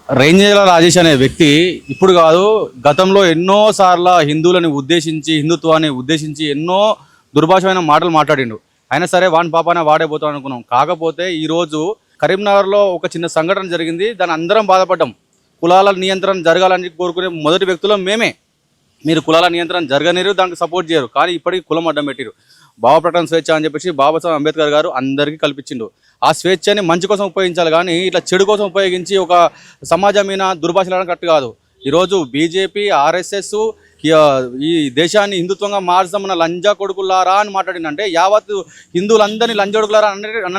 రేంజల రాజేష్ అనే వ్యక్తి ఇప్పుడు కాదు, గతంలో ఎన్నో సార్ల హిందువులని ఉద్దేశించి, హిందుత్వాన్ని ఉద్దేశించి ఎన్నో దుర్భాషమైన మాటలు మాట్లాడిండు. అయినా సరే వాని పాపాన వాడే పోతాం అనుకున్నాం. కాకపోతే ఈరోజు కరీంనగర్లో ఒక చిన్న సంఘటన జరిగింది. దాని అందరం బాధపడ్డాం. కులాల నియంత్రణ జరగాలని కోరుకునే మొదటి వ్యక్తులు మేమే. మీరు కులాల నియంత్రణ జరగనిరు, దానికి సపోర్ట్ చేయరు, కానీ ఇప్పటికీ కులం అడ్డం పెట్టిరు. భావప్రకటన స్వేచ్ఛ అని చెప్పేసి బాబాసాహెబ్ అంబేద్కర్ గారు అందరికీ కల్పించిండు. ఆ స్వేచ్ఛని మంచి కోసం ఉపయోగించాలి, కానీ ఇట్లా చెడు కోసం ఉపయోగించి ఒక సమాజం మీద దుర్భాషలాడడం కరెక్ట్ కాదు. ఈరోజు బీజేపీ, ఆర్ఎస్ఎస్ ఈ దేశాన్ని హిందుత్వంగా మార్చమన్న లంజా కొడుకులారా అని మాట్లాడిందంటే యావత్ హిందువులందరినీ లంజా కొడుకులారా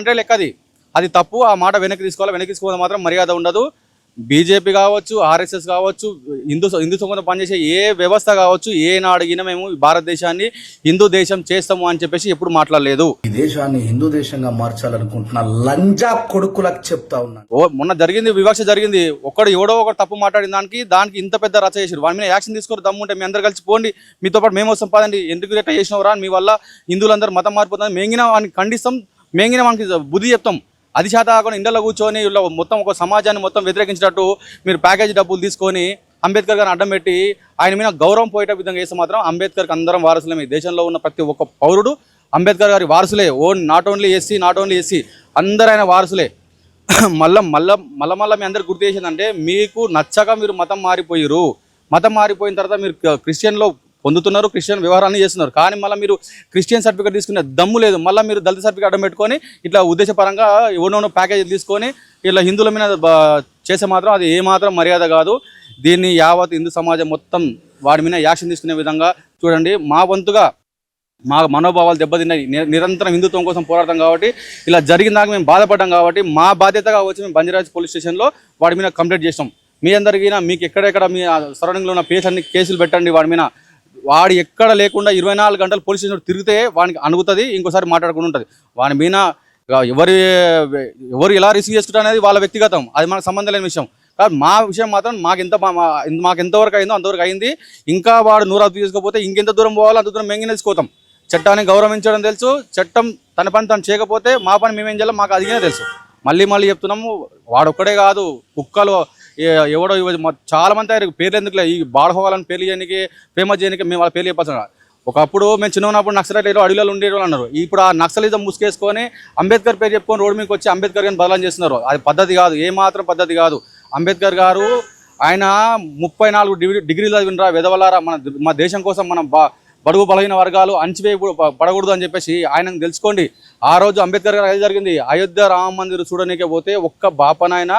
అంటే లెక్కది. అది తప్పు. ఆ మాట వెనక్కి తీసుకోవాలి. వెనక్కి తీసుకోవడం మాత్రం మర్యాద ఉండదు. బీజేపీ కావచ్చు, ఆర్ఎస్ఎస్ కావచ్చు, హిందుత్వంతో పనిచేసే ఏ వ్యవస్థ కావచ్చు, ఏనాడు అడిగినా మేము భారతదేశాన్ని హిందూ దేశం చేస్తాము అని చెప్పేసి ఎప్పుడు మాట్లాడలేదు. ఈ దేశాన్ని హిందూ దేశంగా మార్చాలనుకుంటున్న లంజా కొడుకులకు చెప్తా ఉన్నాను. మొన్న జరిగింది, వివక్ష జరిగింది. ఎవడో ఒకటి తప్పు మాట్లాడిన దానికి ఇంత పెద్ద రచ చేసారు. వాడి మీద యాక్షన్ తీసుకోరు. దమ్ముంటే మీ అందరు కలిసి పోండి, మీతో పాటు మేము వస్తాం పదండి. ఎందుకు ఎట్లా చేసినవరా, మీ వల్ల హిందువులందరూ మతం మారిపోతుంది, మేంగిన వాడిని ఖండిస్తాం, మేంగిన వానికి బుద్ధి చెప్తాం. అది చేత కాకుండా ఇండలో కూర్చొని ఇలా మొత్తం ఒక సమాజాన్ని మొత్తం వ్యతిరేకించినట్టు మీరు ప్యాకేజీ డబ్బులు తీసుకొని అంబేద్కర్ గారిని అడ్డం పెట్టి ఆయన మీద గౌరవం పోయేట విధంగా చేస్తే మాత్రం అంబేద్కర్కి అందరం వారసులమే. ఈ దేశంలో ఉన్న ప్రతి ఒక్క పౌరుడు అంబేద్కర్ గారి వారసులే. నాట్ ఓన్లీ ఎస్సీ, అందరూ ఆయన వారసులే. మళ్ళీ మీ అందరికి గుర్తు చేసిందంటే, మీకు నచ్చక మీరు మతం మారిపోయారు. మతం మారిపోయిన తర్వాత మీరు క్రిస్టియన్లో పొందుతున్నారు, క్రిస్టియన్ వ్యవహారాన్ని చేస్తున్నారు. కానీ మళ్ళీ మీరు క్రిస్టియన్ సర్టిఫికేట్ తీసుకునే దమ్ము లేదు. మళ్ళీ మీరు దళిత సర్టిఫికేట్ అడ్డం పెట్టుకొని ఇట్లా ఉద్దేశపరంగా ఎవరినో ప్యాకేజీలు తీసుకొని ఇట్లా హిందువుల మీద చేసే మాత్రం అది ఏమాత్రం మర్యాద కాదు. దీన్ని యావత్ హిందూ సమాజం మొత్తం వాడి మీద యాక్షన్ తీసుకునే విధంగా చూడండి. మా వంతుగా మా మనోభావాలు దెబ్బతిన్నాయి. నిరంతరం హిందుత్వం కోసం పోరాడతాం కాబట్టి, ఇలా జరిగిన దాకా మేము బాధపడ్డాం కాబట్టి మా బాధ్యతగా వచ్చి మేము బంజారాజ్ పోలీస్ స్టేషన్లో వాడి మీద కంప్లైంట్ చేస్తాం. మీ అందరికీ మీకు ఎక్కడెక్కడ మీ సరౌండింగ్లో ఉన్న ప్లేస్ అన్ని కేసులు పెట్టండి. వాడి మీద వాడు ఎక్కడ లేకుండా 24 గంటలు పోలీస్ స్టేషన్ తిరిగితే వానికి అనుగుతుంది, ఇంకోసారి మాట్లాడకుండా ఉంటుంది. వాని మీద ఎవరు ఎలా రిసీవ్ చేసుకుంటారు అనేది వాళ్ళ వ్యక్తిగతం, అది మనకు సంబంధం లేని విషయం. కానీ మా విషయం మాత్రం మాకు ఎంతవరకు అయిందో అంతవరకు అయింది. ఇంకా వాడు నూరాలు తీసుకోకపోతే ఇంకెంత దూరం పోవాలో అంత దూరం మెంగి నేర్చుకోతాం. చట్టాన్ని గౌరవించడం తెలుసు. చట్టం తన పని తను చేయకపోతే మా పని మేమేం చేయాలో మాకు అదిగే తెలుసు. మళ్ళీ చెప్తున్నాము, వాడొక్కడే కాదు, కుక్కలు ఎవడో చాలా మంది అయ్యారు. పేర్లు ఎందుకులే, ఈ బాడహోవాలని పేర్లు చేయడానికి, ఫేమస్ చేయడానికి మేము వాళ్ళ పేర్లు చెప్పాల్సిన. ఒకప్పుడు మేము చిన్న ఉన్నప్పుడు నక్సలైట్లు అడవిలో ఉండేవాళ్ళు అన్నారు. ఇప్పుడు ఆ నక్సలిజం ముసుకేసుకొని అంబేద్కర్ పేరు చెప్పుకొని రోడ్డు మీదకి వచ్చి అంబేద్కర్ గారిని బదలాం చేస్తున్నారు. అది పద్ధతి కాదు, ఏమాత్రం పద్ధతి కాదు. అంబేద్కర్ గారు ఆయన 34 డిగ్రీలు చదివినరా వెదవలారా, మా దేశం కోసం మన బడుగు బలహీన వర్గాలు అణచివేయ పడకూడదు అని చెప్పేసి ఆయన తెలుసుకోండి. ఆ రోజు అంబేద్కర్ గారు అది జరిగింది. అయోధ్య రామ మందిర్ చూడనీకే పోతే ఒక్క బాపనాయన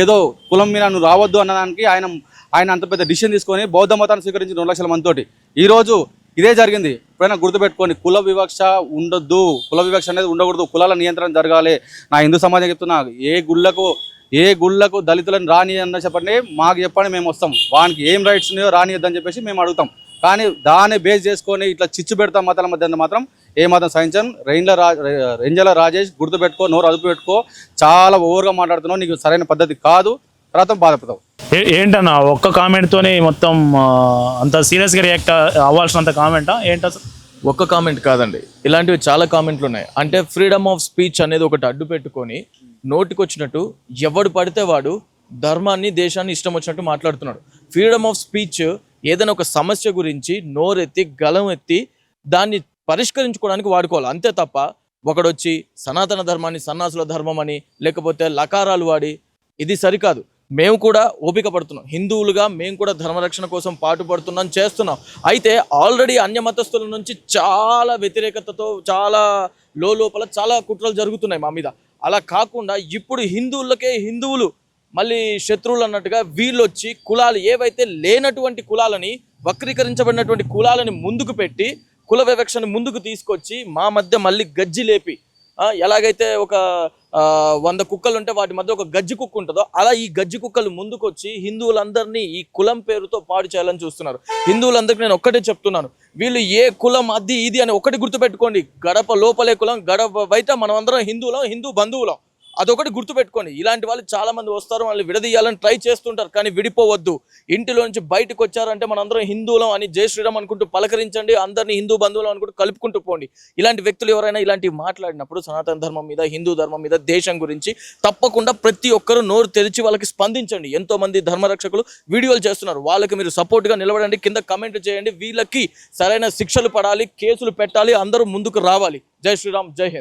ఏదో కులం మీద నువ్వు రావద్దు అన్నదానికి ఆయన అంత పెద్ద డిసిషన్ తీసుకొని బౌద్ధ మతాన్ని స్వీకరించి 2 లక్షల మందితోటి ఈరోజు ఇదే జరిగింది. ఎప్పుడైనా గుర్తుపెట్టుకోండి, కుల వివక్ష ఉండొద్దు, కుల వివక్ష అనేది ఉండకూడదు, కులాల నియంత్రణ జరగాలి. నా హిందూ సమాజం చెప్తున్నా, ఏ గుళ్ళకు దళితులను రాని అన్న చెప్పండి, మాకు చెప్పండి, మేము వస్తాం. వానికి ఏం రైట్స్ ఉన్నాయో రానియద్దని చెప్పేసి మేము అడుగుతాం. కానీ దాన్ని బేస్ చేసుకొని ఇట్లా చిచ్చు పెడతాం మతాల మధ్య మాత్రం ఏమాత్రం సహించం. రేంజల రాజేష్ గుర్తుపెట్టుకో, నోరు అదుపు పెట్టుకో. చాలా ఓవర్గా మాట్లాడుతున్నావు, నీకు సరైన పద్ధతి కాదు, తర్వాత బాధపడతావు. ఏంటన్నా ఒక్క కామెంట్తోనే మొత్తం అంత సీరియస్గా రియాక్ట్ అవ్వాల్సినంత కామెంటా ఏంటి? అసలు ఒక్క కామెంట్ కాదండి, ఇలాంటివి చాలా కామెంట్లు ఉన్నాయి. అంటే ఫ్రీడమ్ ఆఫ్ స్పీచ్ అనేది ఒకటి అడ్డు పెట్టుకొని నోటికొచ్చినట్టు ఎవడు పడితే వాడు ధర్మాన్ని, దేశాన్ని ఇష్టం వచ్చినట్టు మాట్లాడుతున్నాడు. ఫ్రీడమ్ ఆఫ్ స్పీచ్ ఏదైనా ఒక సమస్య గురించి నోరెత్తి గలం ఎత్తి దాన్ని పరిష్కరించుకోవడానికి వాడుకోవాలి, అంతే తప్ప ఒకడొచ్చి సనాతన ధర్మాన్ని సన్నాసుల ధర్మం అని లేకపోతే లకారాలు వాడి ఇది సరికాదు. మేము కూడా ఓపిక పడుతున్నాం, హిందువులుగా మేము కూడా ధర్మరక్షణ కోసం పాటుపడుతున్నాం, చేస్తున్నాం. అయితే ఆల్రెడీ అన్య మతస్థుల నుంచి చాలా వ్యతిరేకతతో చాలా లోపల చాలా కుట్రలు జరుగుతున్నాయి మా మీద. అలా కాకుండా ఇప్పుడు హిందువులు మళ్ళీ శత్రువులు అన్నట్టుగా వీళ్ళు వచ్చి కులాలు ఏవైతే లేనటువంటి కులాలని, వక్రీకరించబడినటువంటి కులాలని ముందుకు పెట్టి కుల వివక్షను ముందుకు తీసుకొచ్చి మా మధ్య మళ్ళీ గజ్జి లేపి, ఎలాగైతే ఒక 100 కుక్కలు ఉంటే వాటి మధ్య ఒక గజ్జి కుక్క ఉంటుందో అలా ఈ గజ్జి కుక్కలు ముందుకొచ్చి హిందువులందరినీ ఈ కులం పేరుతో పాడు చేయాలని చూస్తున్నారు. హిందువులందరికీ నేను ఒక్కటే చెప్తున్నాను, వీళ్ళు ఏ కులం అది ఇది అని ఒకటి గుర్తుపెట్టుకోండి. గడప లోపలే కులం, గడప బయట మనం అందరం హిందూ బంధువులం. అదొకటి గుర్తుపెట్టుకోండి. ఇలాంటి వాళ్ళు చాలా మంది వస్తారు, వాళ్ళు విడదీయాలని ట్రై చేస్తుంటారు, కానీ విడిపోవద్దు. ఇంటిలో నుంచి బయటకు వచ్చారంటే మనందరం హిందువులం అని జై శ్రీరామ్ అనుకుంటూ పలకరించండి, అందరినీ హిందూ బంధువులు అనుకుంటూ కలుపుకుంటూ పోండి. ఇలాంటి వ్యక్తులు ఎవరైనా ఇలాంటివి మాట్లాడినప్పుడు సనాతన ధర్మం మీద, హిందూ ధర్మం మీద, దేశం గురించి తప్పకుండా ప్రతి ఒక్కరు నోరు తెరిచి వాళ్ళకి స్పందించండి. ఎంతో మంది ధర్మరక్షకులు వీడియోలు చేస్తున్నారు, వాళ్ళకి మీరు సపోర్ట్గా నిలబడండి. కింద కమెంట్ చేయండి, వీళ్ళకి సరైన శిక్షలు పడాలి, కేసులు పెట్టాలి, అందరూ ముందుకు రావాలి. జై శ్రీరామ్, జై హింద్.